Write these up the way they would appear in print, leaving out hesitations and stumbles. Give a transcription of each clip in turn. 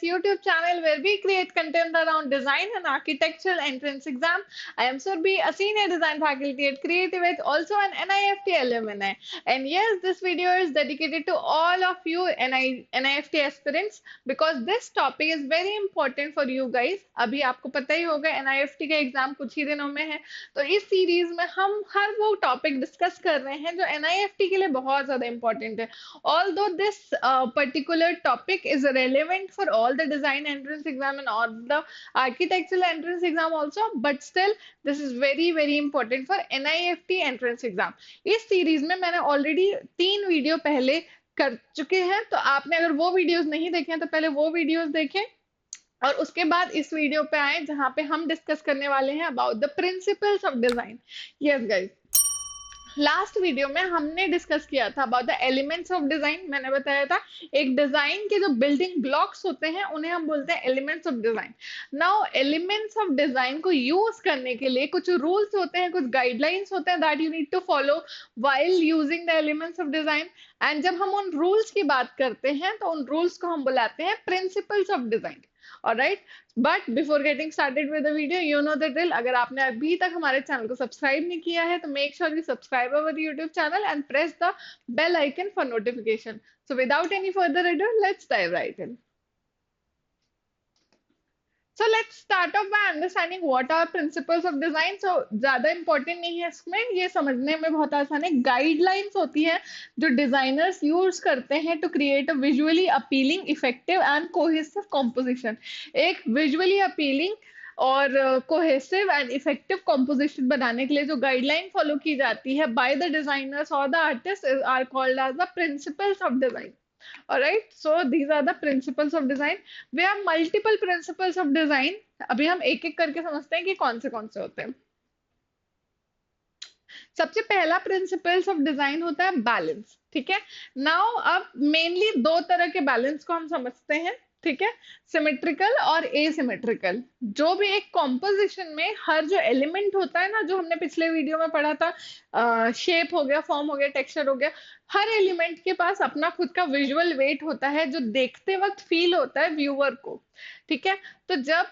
YouTube channel where we create content around design and architectural entrance exam. I am Surbi, a senior design faculty at Creative Edge, also an NIFT alumni. And yes, this video is dedicated to all of you NIFT aspirants because this topic is very important for you guys. अभी आपको पता ही होगा NIFT का exam कुछ ही दिनों में है, तो इस सीरीज में हम हर वो टॉपिक डिस्कस कर रहे हैं जो NIFT के लिए बहुत ज्यादा इंपॉर्टेंट है. Although this particular topic is relevant for all the design entrance exam and all the architectural entrance exam also, but still this is very important for NIFT entrance exam. इस series में मैंने already 3 video पहले कर चुके हैं, तो आपने अगर वो वीडियोस नहीं देखे हैं तो पहले वो वीडियोस देखें और उसके बाद इस वीडियो पे आए जहां पे हम डिस्कस करने वाले हैं about the principles of design. Yes guys, last video में हमने डिस्कस किया था about the elements of design. मैंने बताया था एक डिजाइन के जो बिल्डिंग ब्लॉक्स होते हैं उन्हें हम बोलते हैं elements of design. Now elements of design को यूज करने के लिए कुछ रूल्स होते हैं, कुछ गाइडलाइंस होते हैं that you need to follow while using the elements of design. And जब हम उन रूल्स की बात करते हैं तो उन रूल्स को हम बुलाते हैं principles of design. Alright, but before getting started with the video, you know the drill. अगर आपने अभी तक हमारे चैनल को सब्सक्राइब नहीं किया है तो make sure you subscribe our YouTube channel and press the bell icon for notification. So without any further ado, let's dive right in. So let's start off by understanding what are principles of design. So ज्यादा important नहीं है इसमें, ये समझने में बहुत आसान है. गाइडलाइंस होती है जो डिजाइनर्स यूज करते हैं to create a visually appealing, effective and cohesive composition. एक विजुअली अपीलिंग और कोहेसिव एंड इफेक्टिव कॉम्पोजिशन बनाने के लिए जो गाइडलाइन फॉलो की जाती है बाय द डिजाइनर्स और the artist are called as the principles of design. Alright, so these are the principles of design. We have multiple principles of design. अभी हम एक एक करके समझते हैं कि कौन से होते हैं. सबसे पहला प्रिंसिपल्स ऑफ डिजाइन होता है बैलेंस. ठीक है, नाउ अब मेनली 2 तरह के बैलेंस को हम समझते हैं. ठीक है, सिमेट्रिकल और एसिमेट्रिकल. जो भी एक कॉम्पोजिशन में हर जो एलिमेंट होता है ना, जो हमने पिछले वीडियो में पढ़ा था, शेप हो गया, फॉर्म हो गया, टेक्सचर हो गया, हर एलिमेंट के पास अपना खुद का विजुअल वेट होता है जो देखते वक्त फील होता है व्यूअर को. ठीक है, तो जब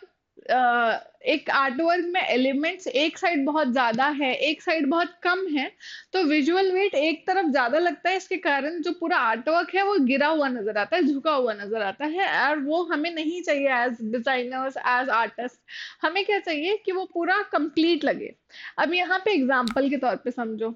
एक आर्टवर्क में एलिमेंट्स एक साइड बहुत ज्यादा है, एक साइड बहुत कम है, तो विजुअल वेट एक तरफ ज्यादा लगता है. इसके कारण जो पूरा आर्टवर्क है वो गिरा हुआ नजर आता है, झुका हुआ नजर आता है, और वो हमें नहीं चाहिए एज डिजाइनर्स, एज आर्टिस्ट. हमें क्या चाहिए कि वो पूरा कंप्लीट लगे. अब यहाँ पे एग्जाम्पल के तौर पे समझो,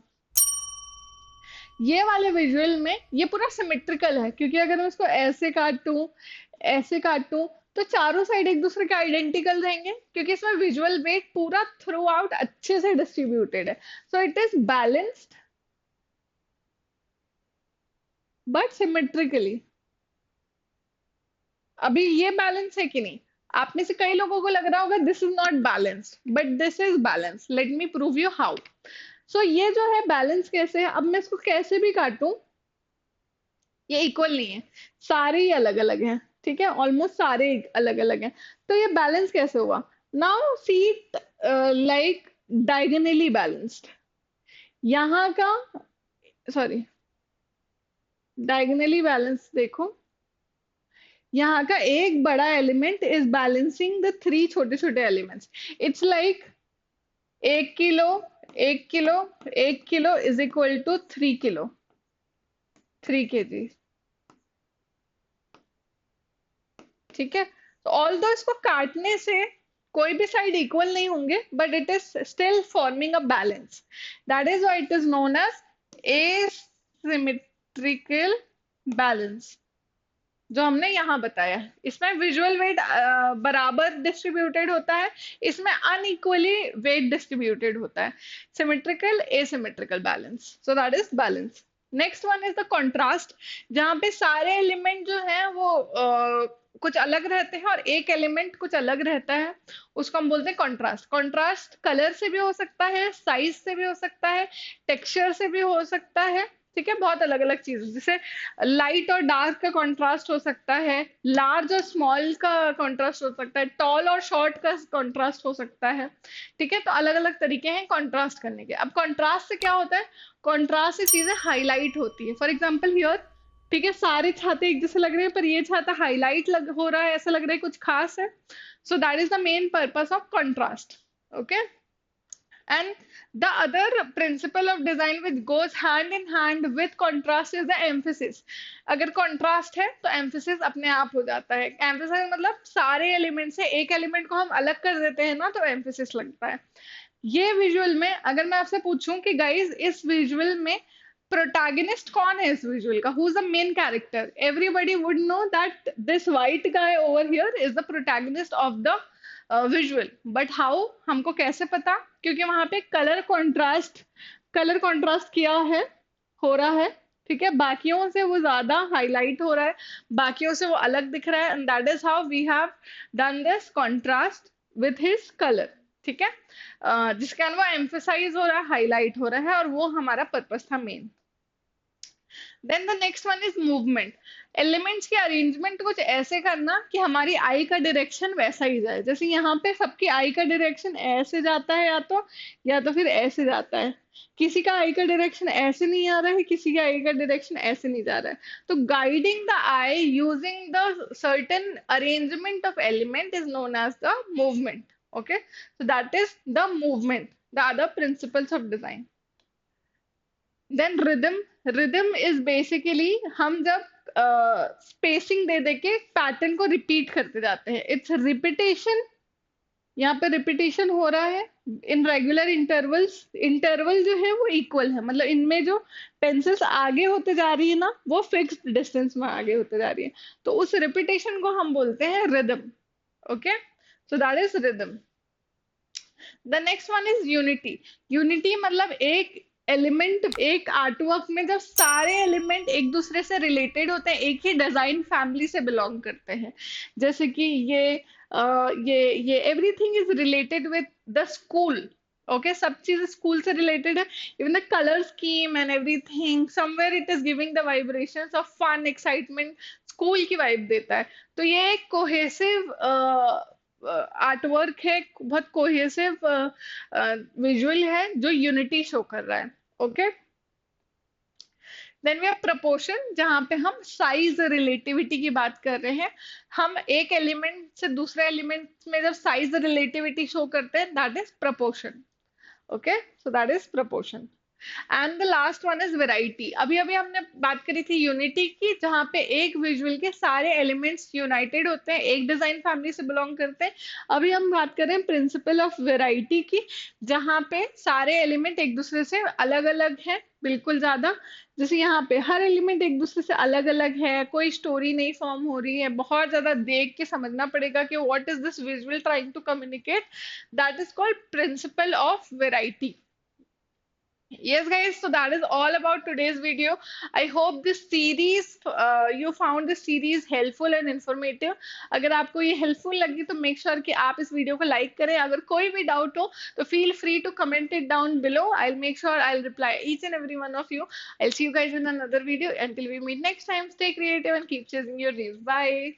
ये वाले विजुअल में ये पूरा सिमेट्रिकल है, क्योंकि अगर मैं इसको ऐसे काटूं तो चारों साइड एक दूसरे के आइडेंटिकल रहेंगे, क्योंकि इसमें विजुअल वेट पूरा थ्रू आउट अच्छे से डिस्ट्रीब्यूटेड है. So it is balanced but symmetrically. अभी ये बैलेंस है कि नहीं? आप में से कई लोगों को लग रहा होगा this is not balanced, but this is balance. Let me prove you how. So ये जो है बैलेंस कैसे है, अब मैं इसको कैसे भी काटूं ये इक्वल नहीं है, सारे ही अलग अलग हैं. ठीक है, ऑलमोस्ट सारे अलग अलग हैं, तो ये बैलेंस कैसे हुआ? Now see it like diagonally balanced. यहाँ का सॉरी डायगोनली बैलेंस देखो, यहाँ का एक बड़ा एलिमेंट इज बैलेंसिंग द 3 छोटे छोटे elements. It's like 1 kilo 1 kilo 1 kilo is equal to 3 kilo, 3 kg. ठीक है, तो ऑल्दो इसको काटने से कोई भी साइड इक्वल नहीं होंगे, but it is still forming a balance. That is why it is known as asymmetrical balance, जो हमने यहाँ बताया. इसमें विजुअल वेट बराबर डिस्ट्रीब्यूटेड होता है, इसमें अनइक्वली वेट डिस्ट्रीब्यूटेड होता है. Symmetrical, asymmetrical balance. So that is balance. Next one is the contrast, जहाँ पे सारे एलिमेंट जो हैं वो कुछ अलग रहते हैं और एक एलिमेंट कुछ अलग रहता है, उसको हम बोलते हैं कॉन्ट्रास्ट. कॉन्ट्रास्ट कलर से भी हो सकता है, साइज से भी हो सकता है, टेक्सचर से भी हो सकता है. ठीक है, बहुत अलग अलग चीज, जैसे लाइट और डार्क का कॉन्ट्रास्ट हो सकता है, लार्ज और स्मॉल का कॉन्ट्रास्ट हो सकता है, टॉल और शॉर्ट का कॉन्ट्रास्ट हो सकता है. ठीक है, तो अलग अलग तरीके हैं कॉन्ट्रास्ट करने के. अब कॉन्ट्रास्ट से क्या होता है? कॉन्ट्रास्ट से चीजें हाईलाइट होती है. फॉर एग्जाम्पल हियर ठीक है, सारे छाते एक जैसे लग रहे हैं, पर ये छाता हाईलाइट हो रहा है, ऐसा लग रहा है कुछ खास है. So that is the main purpose of contrast. Okay. And the other principle of design which goes hand in hand with contrast is the emphasis. अगर contrast है तो emphasis अपने आप हो जाता है. Emphasis मतलब सारे एलिमेंट से एक एलिमेंट को हम अलग कर देते हैं ना, तो emphasis लगता है. ये विजुअल में अगर मैं आपसे पूछूं कि गाइस इस विजुअल में प्रोटैगनिस्ट कौन है, इस विजुअल का, who is the main character, everybody would know that this white guy over here is the protagonist of the visual. But how, हमको कैसे पता? क्योंकि वहां पे कलर कॉन्ट्रास्ट किया है, हो रहा है. ठीक है, बाकियों से वो ज्यादा हाईलाइट हो रहा है, बाकियों से वो अलग दिख रहा है, and that is how we have done this contrast with his colour. ठीक है, जिसके अंदर वो एम्फेसाइज हो रहा है, हाईलाइट हो रहा है, और वो हमारा पर्पस था main. Then the next one is movement. Elements की अरेंजमेंट कुछ ऐसे करना कि हमारी आई का डायरेक्शन वैसा ही जाए. जैसे यहाँ पे सबकी आई का डायरेक्शन ऐसे जाता है, या तो फिर ऐसे जाता है. किसी का आई का डायरेक्शन ऐसे नहीं आ रहा है, किसी का आई का डायरेक्शन ऐसे नहीं जा रहा है. तो guiding the eye using the certain arrangement of element is known as the movement. Okay, so that is the movement, the other principles of design. Then rhythm is basically हम जब स्पेसिंग दे के pattern को repeat करते जाते हैं. It's repetition. यहाँ पे repetition हो रहा है इन रेगुलर इंटरवल्स. इंटरवल जो है वो इक्वल है, मतलब इनमें जो पेंसिल्स आगे होते जा रही है ना, वो फिक्स्ड डिस्टेंस में आगे होते जा रही है. तो उस रिपीटेशन को हम बोलते हैं rhythm. Okay, so that is rhythm. The next one is unity. Unity मतलब एक एलिमेंट, एक आर्टवर्क में जब सारे एलिमेंट एक दूसरे से रिलेटेड होते हैं, एक ही डिजाइन फैमिली से बिलोंग करते हैं. जैसे कि ये everything is related with the school. Okay, सब चीज स्कूल से रिलेटेड है. Even the colour scheme and everything, somewhere it is giving the vibrations of fun, excitement, school की वाइब देता है. तो ये एक कोहेसिव आर्टवर्क है, बहुत कोहेसिव विजुअल है जो यूनिटी शो कर रहा है. Okay. Then we have proportion, जहां पे हम साइज रिलेटिविटी की बात कर रहे हैं. हम एक एलिमेंट से दूसरे एलिमेंट में जब साइज रिलेटिविटी शो करते हैं, that is proportion. Okay, so that is proportion. And the last one is variety. अभी अभी हमने बात करी थी यूनिटी की, जहां पे एक विजुअल के सारे एलिमेंट्स यूनाइटेड होते हैं, एक डिजाइन फैमिली से बिलोंग करते हैं. अभी हम बात कर रहे हैं प्रिंसिपल ऑफ वेराइटी की, जहां पे सारे एलिमेंट एक दूसरे से अलग अलग हैं, बिल्कुल ज्यादा. जैसे यहाँ पे हर एलिमेंट एक दूसरे से अलग अलग है, कोई स्टोरी नहीं फॉर्म हो रही है, बहुत ज्यादा देख के समझना पड़ेगा कि what is this visual trying to communicate. That is called principle of variety. Yes, guys, so that is all about today's video. I hope this series, you found this series helpful and informative. अगर आपको ये helpful लगी तो make sure कि आप इस video को like करें. अगर कोई भी doubt हो तो feel free to comment it down below. I'll make sure I'll reply each and every one of you. I'll see you guys in another video. Until we meet next time, stay creative and keep chasing your dreams. Bye.